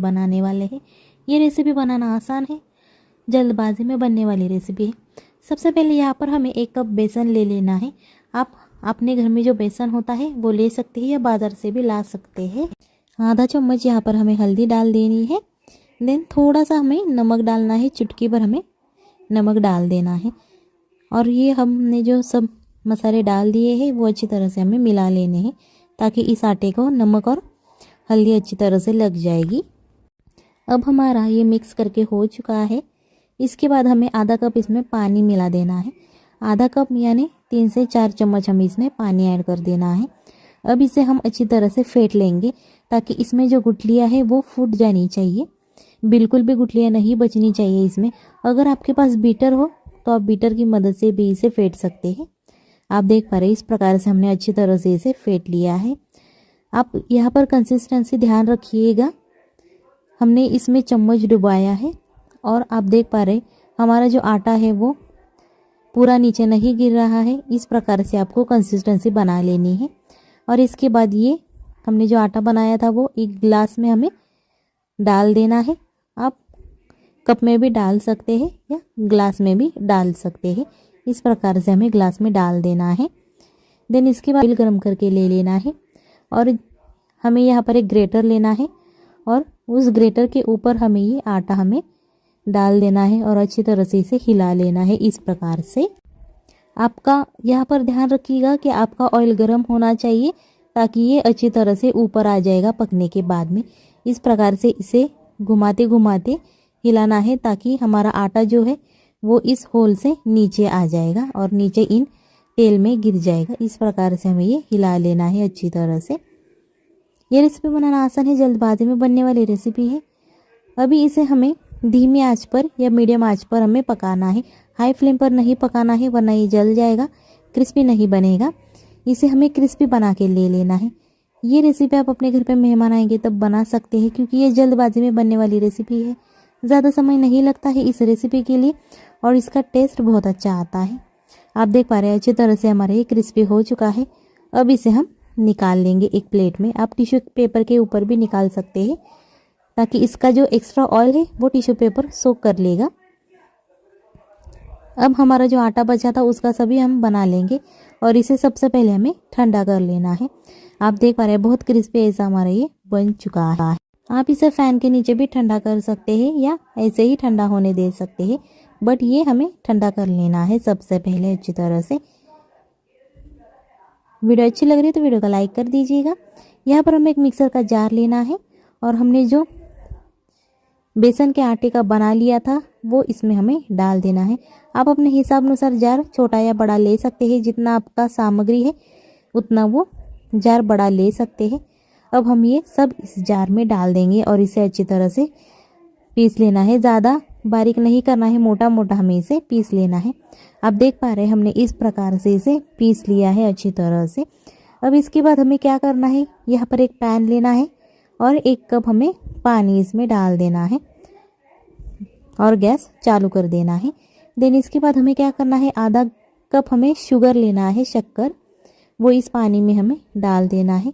बनाने वाले हैं। ये रेसिपी बनाना आसान है, जल्दबाजी में बनने वाली रेसिपी है। सबसे पहले यहाँ पर हमें 1 कप बेसन ले लेना है। आप अपने घर में जो बेसन होता है वो ले सकते हैं या बाज़ार से भी ला सकते हैं। आधा चम्मच यहाँ पर हमें हल्दी डाल देनी है। देन थोड़ा सा हमें नमक डालना है, चुटकी भर हमें नमक डाल देना है। और ये हमने जो सब मसाले डाल दिए हैं वो अच्छी तरह से हमें मिला लेने हैं, ताकि इस आटे को नमक और हल्दी अच्छी तरह से लग जाएगी। अब हमारा ये मिक्स करके हो चुका है। इसके बाद हमें आधा कप इसमें पानी मिला देना है। आधा कप यानी 3 से 4 चम्मच हमें इसमें पानी ऐड कर देना है। अब इसे हम अच्छी तरह से फेंट लेंगे, ताकि इसमें जो गुठलियाँ है वो फूट जानी चाहिए। बिल्कुल भी गुठलियाँ नहीं बचनी चाहिए इसमें। अगर आपके पास बीटर हो तो आप बीटर की मदद से भी इसे फेंट सकते हैं। आप देख पा रहे हैं इस प्रकार से हमने अच्छी तरह से इसे फेंट लिया है। आप यहाँ पर कंसिस्टेंसी ध्यान रखिएगा। हमने इसमें चम्मच डुबाया है और आप देख पा रहे हमारा जो आटा है वो पूरा नीचे नहीं गिर रहा है। इस प्रकार से आपको कंसिस्टेंसी बना लेनी है। और इसके बाद ये हमने जो आटा बनाया था वो एक गिलास में हमें डाल देना है। आप कप में भी डाल सकते हैं या ग्लास में भी डाल सकते हैं। इस प्रकार से हमें ग्लास में डाल देना है। देन इसके बाद ऑयल गर्म करके ले लेना है और हमें यहाँ पर एक ग्रेटर लेना है और उस ग्रेटर के ऊपर हमें ये आटा हमें डाल देना है और अच्छी तरह से इसे हिला लेना है। इस प्रकार से आपका यहाँ पर ध्यान रखिएगा कि आपका ऑयल गर्म होना चाहिए, ताकि ये अच्छी तरह से ऊपर आ जाएगा पकने के बाद में। इस प्रकार से इसे घुमाते घुमाते हिलाना है, ताकि हमारा आटा जो है वो इस होल से नीचे आ जाएगा और नीचे इन तेल में गिर जाएगा। इस प्रकार से हमें ये हिला लेना है अच्छी तरह से। ये रेसिपी बनाना आसान है, जल्दबाजी में बनने वाली रेसिपी है। अभी इसे हमें धीमी आंच पर या मीडियम आंच पर हमें पकाना है। हाई फ्लेम पर नहीं पकाना है, वरना ये जल जाएगा, क्रिस्पी नहीं बनेगा। इसे हमें क्रिस्पी बना के ले लेना है। ये रेसिपी आप अपने घर पे मेहमान आएंगे तब बना सकते हैं, क्योंकि ये जल्दबाजी में बनने वाली रेसिपी है। ज़्यादा समय नहीं लगता है इस रेसिपी के लिए और इसका टेस्ट बहुत अच्छा आता है। आप देख पा रहे हैं अच्छी तरह से हमारा ये क्रिस्पी हो चुका है। अब इसे हम निकाल लेंगे एक प्लेट में। आप टिश्यू पेपर के ऊपर भी निकाल सकते हैं, ताकि इसका जो एक्स्ट्रा ऑयल है वो टिश्यू पेपर सोक कर लेगा। अब हमारा जो आटा बचा था उसका सभी हम बना लेंगे और इसे सबसे पहले हमें ठंडा कर लेना है। आप देख पा रहे हैं बहुत क्रिस्पी ऐसा हमारा ये बन चुका है। आप इसे फैन के नीचे भी ठंडा कर सकते हैं या ऐसे ही ठंडा होने दे सकते हैं, बट ये हमें ठंडा कर लेना है सबसे पहले अच्छी तरह से। वीडियो अच्छी लग रही है तो वीडियो को लाइक कर दीजिएगा। यहाँ पर हमें एक मिक्सर का जार लेना है और हमने जो बेसन के आटे का बना लिया था वो इसमें हमें डाल देना है। आप अपने हिसाब अनुसार जार छोटा या बड़ा ले सकते हैं, जितना आपका सामग्री है उतना वो जार बड़ा ले सकते हैं। अब हम ये सब इस जार में डाल देंगे और इसे अच्छी तरह से पीस लेना है। ज़्यादा बारीक नहीं करना है, मोटा मोटा हमें इसे पीस लेना है। आप देख पा रहे हैं हमने इस प्रकार से इसे पीस लिया है अच्छी तरह से। अब इसके बाद हमें क्या करना है, यहाँ पर एक पैन लेना है और 1 कप हमें पानी इसमें डाल देना है और गैस चालू कर देना है। देन इसके बाद हमें क्या करना है, आधा कप हमें शुगर लेना है, शक्कर, वो इस पानी में हमें डाल देना है।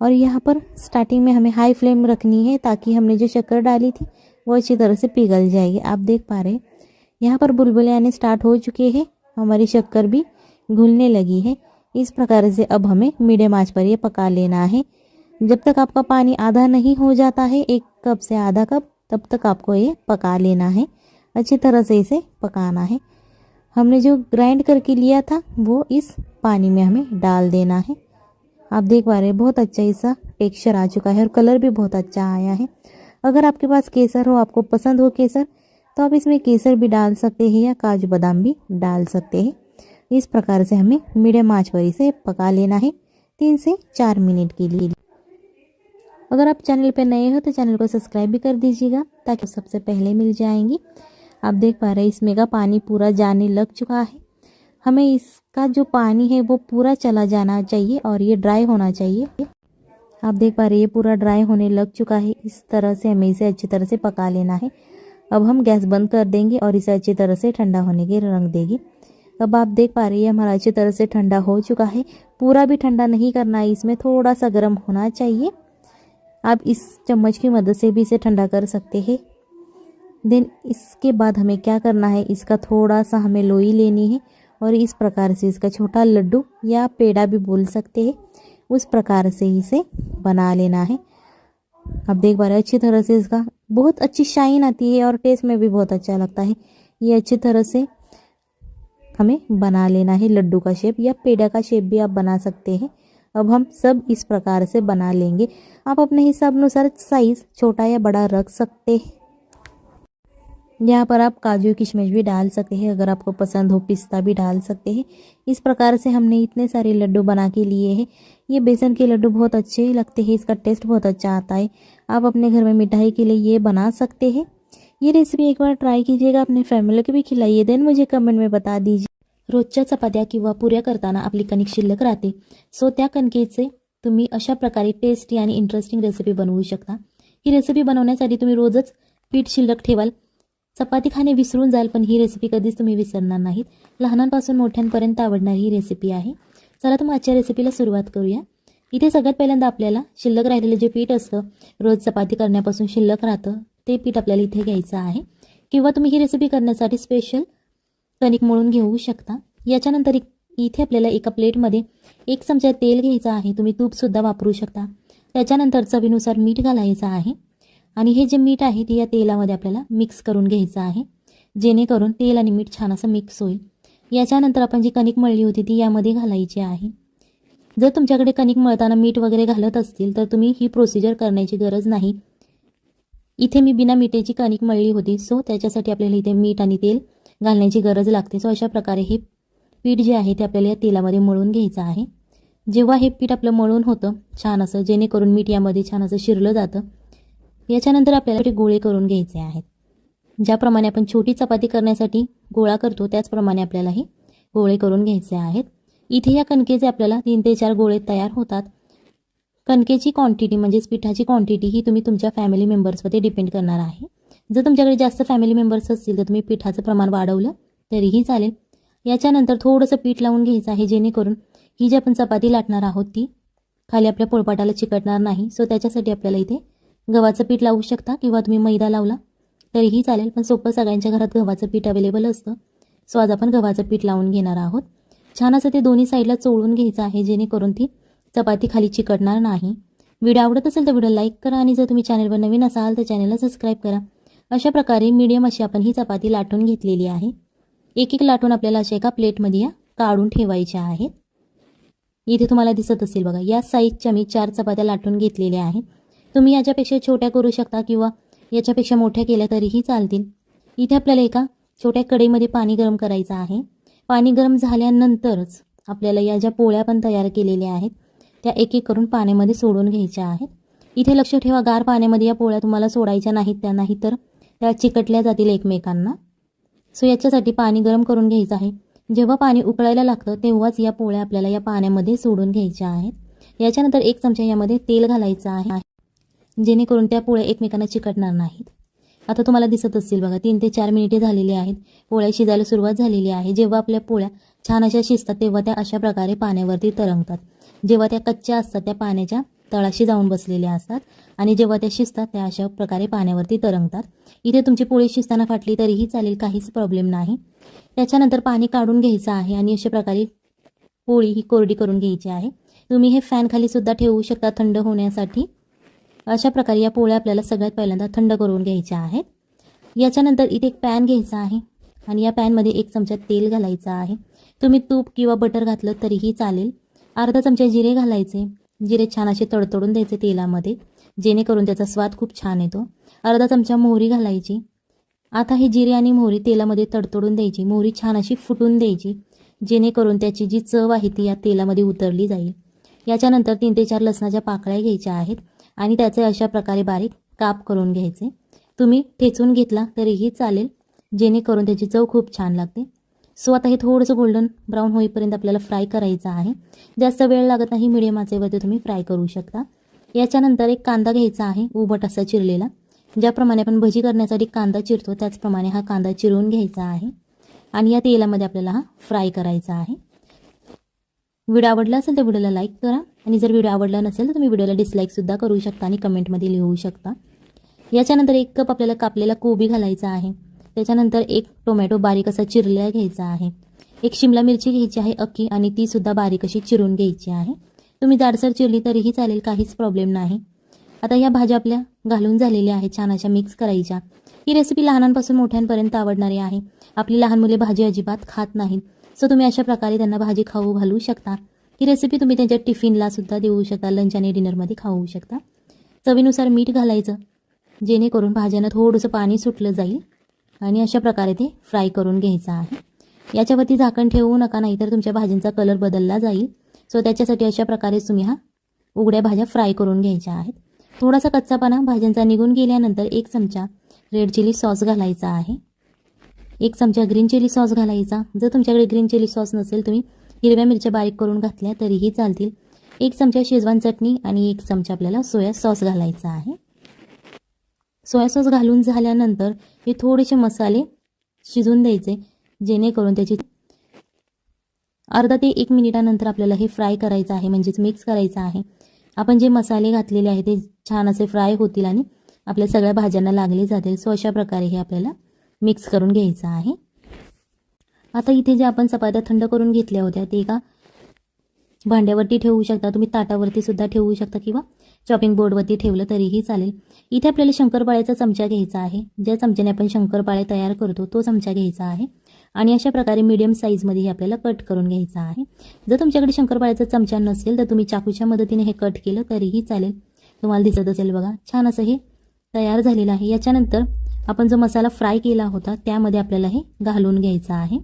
और यहाँ पर स्टार्टिंग में हमें हाई फ्लेम रखनी है, ताकि हमने जो शक्कर डाली थी वो अच्छी तरह से पिघल जाएगी। आप देख पा रहे हैं यहाँ पर बुलबुले आने स्टार्ट हो चुके हैं, हमारी शक्कर भी घुलने लगी है। इस प्रकार से अब हमें मीडियम आंच पर ये पका लेना है। जब तक आपका पानी आधा नहीं हो जाता है, 1 कप से आधा कप, तब तक आपको ये पका लेना है। अच्छी तरह से इसे पकाना है। हमने जो ग्राइंड करके लिया था वो इस पानी में हमें डाल देना है। आप देख पा रहे हैं बहुत अच्छा इसका टेक्सचर आ चुका है और कलर भी बहुत अच्छा आया है। अगर आपके पास केसर हो, आपको पसंद हो केसर, तो आप इसमें केसर भी डाल सकते हैं या काजू बादाम भी डाल सकते हैं। इस प्रकार से हमें मीडियम आंच पर इसे पका लेना है 3 से 4 मिनट के लिए। अगर आप चैनल पर नए हो तो चैनल को सब्सक्राइब भी कर दीजिएगा, ताकि सबसे पहले मिल जाएंगी। आप देख पा रहे हैं इसमें का पानी पूरा जाने लग चुका है। हमें इसका जो पानी है वो पूरा चला जाना चाहिए और ये ड्राई होना चाहिए। आप देख पा रहे हैं ये पूरा ड्राई होने लग चुका है। इस तरह से हमें इसे अच्छी तरह से पका लेना है। अब हम गैस बंद कर देंगे और इसे अच्छी तरह से ठंडा होने के रख देंगे। अब आप देख पा रही है हमारा अच्छी तरह से ठंडा हो चुका है। पूरा भी ठंडा नहीं करना है, इसमें थोड़ा सा गर्म होना चाहिए। आप इस चम्मच की मदद से भी इसे ठंडा कर सकते हैं। देन इसके बाद हमें क्या करना है, इसका थोड़ा सा हमें लोई लेनी है और इस प्रकार से इसका छोटा लड्डू या पेड़ा भी बोल सकते हैं, उस प्रकार से इसे बना लेना है। आप देख पा रहे हैं अच्छी तरह से इसका बहुत अच्छी शाइन आती है और टेस्ट में भी बहुत अच्छा लगता है। ये अच्छी तरह से हमें बना लेना है लड्डू का शेप या पेड़ा का शेप भी आप बना सकते हैं। अब हम सब इस प्रकार से बना लेंगे। आप अपने हिसाब अनुसार साइज़ छोटा या बड़ा रख सकते हैं। यहाँ पर आप काजू किशमिश भी डाल सकते हैं, अगर आपको पसंद हो पिस्ता भी डाल सकते हैं। इस प्रकार से हमने इतने सारे लड्डू बना के लिए हैं। ये बेसन के लड्डू बहुत अच्छे लगते हैं, इसका टेस्ट बहुत अच्छा आता है। आप अपने घर में मिठाई के लिए ये बना सकते हैं। ये रेसिपी एक बार ट्राय कीजिएगा, अपने फॅमिली को भी खिलाइए, देन मुझे कमेंट में बता दीजिए। रोजच्या चपात्या किंवा पुऱ्या करताना आपली कणिक शिल्लक राहते, सो त्या कणकेचे तुम्ही अशा प्रकारे टेस्टी आणि इंटरेस्टिंग रेसिपी बनवू शकता। ही रेसिपी बनवण्यासाठी तुम्ही रोजच पीठ शिल्लक ठेवाल, चपाती खाणे विसरून जाल, पण ही रेसिपी कधीच तुम्ही विसरणार नाहीत। लहानांपासून मोठ्यांपर्यंत आवडणारी ही रेसिपी आहे। चला तर मग आजच्या रेसिपीला सुरुवात करूया। इथे सगळ्यात पहिल्यांदा आपल्याला शिल्लक राहिलेले जे पीठ असतं, रोज चपाती करण्यापासून शिल्लक राहतं, ते पीठ आपल्याला इथे घ्यायचं आहे, किंवा तुम्ही ही रेसिपी करण्यासाठी स्पेशल कणिक मळून घेऊ शकता। याच्यानंतर इथे आपल्याला एका प्लेटमध्ये 1 चमचा तेल घ्यायचं आहे, तुम्ही तूपसुद्धा वापरू शकता। त्याच्यानंतर चवीनुसार मीठ घालायचं आहे आणि हे जे मीठ आहे ते या तेलामध्ये आपल्याला मिक्स करून घ्यायचं आहे, जेणेकरून तेल आणि मीठ छान असं मिक्स होईल। याच्यानंतर आपण जी कणिक मळली होती ती यामध्ये घालायची आहे। जर तुमच्याकडे कणिक मळताना मीठ वगैरे घालत असतील तर तुम्ही ही प्रोसिजर करण्याची गरज नाही। इथे मी बिना मिठाची कणिक मळली होती, सो त्याच्यासाठी आपल्याला इथे मीठ आणि तेल घालण्याची गरज लागते। सो अशा प्रकारे हे पीठ जे आहे ते आपल्याला या तेलामध्ये मळून घ्यायचं आहे। जेव्हा हे पीठ आपलं मळून होतं छान असं, जेणेकरून मीठ यामध्ये छान असं शिरलं जातं, याच्यानंतर आपल्याला गोळे करून घ्यायचे आहेत। ज्याप्रमाणे आपण छोटी चपाती करण्यासाठी गोळा करतो त्याचप्रमाणे आपल्याला हे गोळे करून घ्यायचे आहेत। इथे या कणकेचे आपल्याला 3 ते 4 गोळे तयार होतात। कणकेची क्वांटिटी म्हणजेच पिठाची क्वांटिटी ही तुम्ही तुमच्या फॅमिली मेंबर्सवरती डिपेंड करणार आहे। जर तुमच्याकडे जास्त फॅमिली मेंबर्स असतील तर तुम्ही पिठाचं प्रमाण वाढवलं तरीही चालेल। याच्यानंतर थोडंसं पीठ लावून घ्यायचं आहे, जेणेकरून ही जी आपण चपाती लाटणार आहोत ती खाली आपल्या पोळपाटाला चिकटणार नाही। सो त्याच्यासाठी आपल्याला इथे गव्हाचं पीठ लावू शकता किंवा तुम्ही मैदा लावला तरीही चालेल, पण सोपं सगळ्यांच्या घरात गव्हाचं पीठ अवेलेबल असतं। सो आज आपण गव्हाचं पीठ लावून घेणार आहोत। छान असं ते दोन्ही साईडला चोळून घ्यायचं आहे, जेणेकरून ती चपाती खाली चिकटणार नाही। व्हिडिओ आवडत असेल तर व्हिडिओ लाईक करा आणि जर तुम्ही चॅनलवर नवीन असाल तर चॅनलला सबस्क्राईब करा। अशा प्रकारे मीडियम अशी आपण ही चपाती लाटून घेतलेली आहे। एक एक लाटून आपल्याला अशा एका प्लेटमध्ये या काढून ठेवायच्या आहेत। इथे तुम्हाला दिसत असेल बघा, या साईजच्या मी 4 चपात्या लाटून घेतलेल्या आहेत। तुम्ही याच्यापेक्षा छोट्या करू शकता किंवा याच्यापेक्षा मोठ्या केल्या तरीही चालतील। इथे आपल्याला एका छोट्या कढईमध्ये पाणी गरम करायचं आहे। पाणी गरम झाल्यानंतरच आपल्याला या ज्या पोळ्या पण तयार केलेल्या आहेत त्या एक एक करून पाण्यामध्ये सोडून घ्यायच्या आहेत। इथे लक्ष ठेवा, गार पाण्यामध्ये या पोळ्या तुम्हाला सोडायच्या नाहीत, त्या नाहीतर त्या चिकटल्या जातील एकमेकांना। सो याच्यासाठी पाणी गरम करून घ्यायचं आहे। जेव्हा पाणी उकळायला लागतं तेव्हाच या पोळ्या आपल्याला या पाण्यामध्ये सोडून घ्यायच्या आहेत। याच्यानंतर 1 चमचा यामध्ये तेल घालायचं आहे, जेणेकरून त्या पोळ्या एकमेकांना चिकटणार नाहीत। आता तुम्हाला दिसत असेल बघा, 3 ते 4 मिनिटे झालेली आहेत, पोळ्या शिजायला सुरुवात झालेली आहे। जेव्हा आपल्या पोळ्या छान अशा शिजतात तेव्हा त्या अशा प्रकारे पाण्यावरती तरंगतात। जेव्हा त्या कच्च्या असतात त्या पाण्याच्या तळाशी जाऊन बसलेल्या असतात आणि जेव्हा त्या शिजतात त्या अशा प्रकारे पाण्यावरती तरंगतात। इथे तुमची पोळी शिजताना फाटली तरीही चालेल, काहीच प्रॉब्लेम नाही। त्याच्यानंतर पाणी काढून घ्यायचं आहे आणि अशा प्रकारे पोळी ही कोरडी करून घ्यायची आहे। तुम्ही हे फॅन खाली सुद्धा ठेवू शकता थंड होण्यासाठी। अशा प्रकारे या पोळ्या आपल्याला सगळ्यात पहिल्यांदा थंड करून घ्यायच्या आहेत। याच्यानंतर इथे एक पॅन घ्यायचा आहे आणि या पॅनमध्ये 1 चमचा तेल घालायचं आहे। तुम्ही तूप किंवा बटर घातलं तरीही चालेल। अर्धा चमचा जिरे घालायचे, जिरे छान असे तडतडून द्यायचे तेलामध्ये, जेणेकरून त्याचा स्वाद खूप छान येतो। अर्धा चमचा मोहरी घालायची। आता हे जिरे आणि मोहरी तेलामध्ये तडतडून द्यायची, मोहरी छान अशी फुटून द्यायची, जेणेकरून त्याची जी चव आहे ती या तेलामध्ये उतरली जाईल। याच्यानंतर 3 ते 4 लसणाच्या पाकळ्या घ्यायच्या आहेत आणि त्याचे अशा प्रकारे बारीक काप करून घ्यायचे। तुम्ही ठेचून घेतला तरीही चालेल, जेणेकरून त्याची चव खूप छान लागते। सो आता हे थोडंसं गोल्डन ब्राऊन होईपर्यंत आपल्याला फ्राय करायचं आहे। जास्त वेळ लागत नाही, मीडियम आचेवरती तुम्ही फ्राय करू शकता। याच्यानंतर एक कांदा घ्यायचा आहे, उभट असा चिरलेला। ज्याप्रमाणे आपण भजी करण्यासाठी कांदा चिरतो त्याचप्रमाणे हा कांदा चिरून घ्यायचा आहे आणि या तेलामध्ये आपल्याला हा फ्राय करायचा आहे। व्हिडिओ आवडला असेल तर व्हिडिओला लाईक करा आणि जर व्हिडिओ आवडला नसेल तर तुम्ही व्हिडिओला डिसलाईकसुद्धा करू शकता आणि कमेंटमध्ये लिहू शकता. याच्यानंतर 1 कप आपल्याला कापलेला कोबी घालायचा आहे. त्याच्यानंतर 1 टोमॅटो बारीक असा चिरलेला घ्यायचा आहे. 1 शिमला मिरची घ्यायची आहे अख्खी आणि ती सुद्धा बारीक अशी चिरून घ्यायची आहे. तुम्ही जाडसर चिरली तरीही चालेल, काहीच प्रॉब्लेम नाही. आता या भाज्या आपल्या घालून झालेल्या आहेत, छान अशा मिक्स करायच्या. ही रेसिपी लहानांपासून मोठ्यांपर्यंत आवडणारी आहे. आपली लहान मुले भाजी अजिबात खात नाहीत, सो तुम्ही अशा प्रकारे त्यांना भाजी खाऊ घालू शकता. ही रेसिपी तुम्ही त्यांच्या टिफिनला सुद्धा देऊ शकता, लंच आणि डिनरमध्ये खाऊ शकता. चवीनुसार मीठ घालायचं, जेणेकरून भाज्यांना थोडंसं पाणी सुटलं जाईल आणि अशा प्रकारे ते फ्राय करून घ्यायचं आहे. याच्यावरती झाकण ठेवू नका, नाहीतर तुमच्या भाज्यांचा कलर बदलला जाईल. सो त्याच्यासाठी अशा प्रकारे तुम्ही उघड्या भाज्या फ्राय करून घ्यायच्या आहेत. थोडासा कच्चापणा भाज्यांचा निघून गेल्यानंतर 1 चमचा रेड चिली सॉस घालायचा आहे. 1 चमचा ग्रीन चिली सॉस घालायचा. जर तुमच्याकडे ग्रीन चिली सॉस नसेल, तुम्ही हिरव्या मिरच्या बारीक करून घातल्या तरीही चालतील. 1 चमचा शेजवान चटणी आणि 1 चमचा आपल्याला सोया सॉस घालायचा आहे. सोया सॉस घालून झाल्यानंतर हे थोडेसे मसाले शिजून द्यायचे, जेणेकरून त्याची अर्धा ते 1 मिनिटानंतर आपल्याला हे फ्राय करायचं आहे, म्हणजेच मिक्स करायचं आहे. आपण जे मसाले घातलेले आहे ते छान असे फ्राय होतील आणि आपल्या सगळ्या भाज्यांना लागले जातील. सो अशा प्रकारे हे आपल्याला मिक्स करून घ्यायचं आहे. आता इथे जे आपण चपात्या थंड करून घेतल्या होत्या ते एका भांड्यावरती ठेवू शकता. तुम्ही ताटावरती सुद्धा ठेवू शकता किंवा चॉपिंग बोर्डवरती ठेवलं तरीही चालेल. इथे आपल्याला शंकरपाळ्याचा चमचा घ्यायचा आहे. ज्या चमच्याने आपण शंकरपाळे तयार करतो तो चमचा घ्यायचा आहे आणि अशा प्रकारे मीडियम साईजमध्ये हे आपल्याला कट करून घ्यायचं आहे. जर तुमच्याकडे शंकरपाळ्याचा चमचा नसेल तर तुम्ही चाकूच्या मदतीने हे कट केलं तरीही चालेल. तुम्हाला दिसत असेल बघा, छान असं हे तयार झालेलं आहे. याच्यानंतर आपण जो मसाला फ्राय केला होता त्यामध्ये आपल्याला हे घालून घ्यायचं आहे.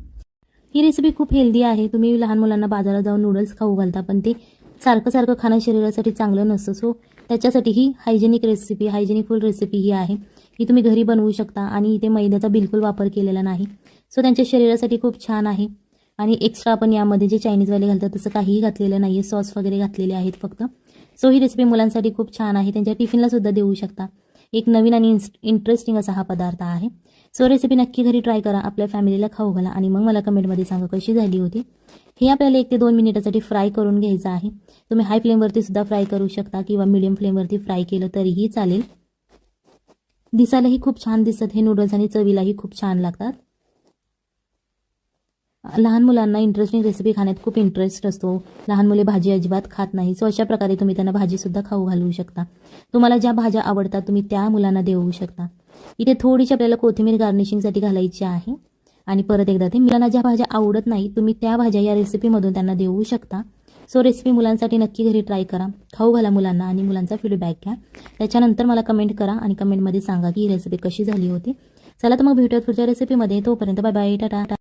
ही रेसिपी खूप हेल्दी आहे. तुम्ही लहान मुलांना बाजारात जाऊन नूडल्स खाऊ घालता, पण ते सारखं खाणं शरीरासाठी चांगलं नसतं. सो त्याच्यासाठी ही हायजेनिक रेसिपी, हायजेनिकफुल रेसिपी ही आहे. ही तुम्ही घरी बनवू शकता आणि इथे मैद्याचा बिलकुल वापर केलेला नाही. सो त्यांच्या शरीरासाठी खूप छान आहे. आणि एक्स्ट्रा आपण यामध्ये जे चायनीजवाले घालतात तसं काहीही घातलेलं नाही आहे, सॉस वगैरे घातलेले आहेत फक्त. सो ही रेसिपी मुलांसाठी खूप छान आहे, त्यांच्या टिफिनला सुद्धा देऊ शकता. एक नवीन आणि इंटरेस्टिंग असा हा पदार्थ आहे. सो रेसिपी नक्की घरी ट्राय करा, आपल्या फॅमिलीला खाऊ घाला आणि मग मला कमेंटमध्ये सांगा कशी झाली होती. हे आपल्याला 1 ते 2 मिनिटासाठी फ्राय करून घ्यायचं आहे. तुम्ही हाय फ्लेमवरती सुद्धा फ्राय करू शकता किंवा मीडियम फ्लेमवरती फ्राय केलं तरीही चालेल. दिसायलाही खूप छान दिसतात हे नूडल्स आणि चवीलाही खूप छान लागतात. लहान मुलांना इंटरेस्टिंग रेसिपी खाण्यात खूप इंटरेस्ट असतो. लहान मुले भाजी अजिबात खात नाही. सो अशा प्रकारे तुम्ही त्यांना भाजीसुद्धा खाऊ घालू शकता. तुम्हाला ज्या भाज्या आवडतात तुम्ही त्या मुलांना देऊ शकता. इथे थोडीशी आपल्याला कोथिंबीर गार्निशिंगसाठी घालायची आहे. आणि परत एकदा ते मुलांना ज्या भाज्या आवडत नाही तुम्ही त्या भाज्या या रेसिपीमधून त्यांना देऊ शकता. सो रेसिपी मुलांसाठी नक्की घरी ट्राय करा, खाऊ घाला मुलांना आणि मुलांचा फीडबॅक घ्या. त्याच्यानंतर मला कमेंट करा आणि कमेंटमध्ये सांगा की ही रेसिपी कशी झाली होती. चला तर मग भेटूयात पुढच्या रेसिपीमध्ये. तोपर्यंत बाय बाय, टाटा.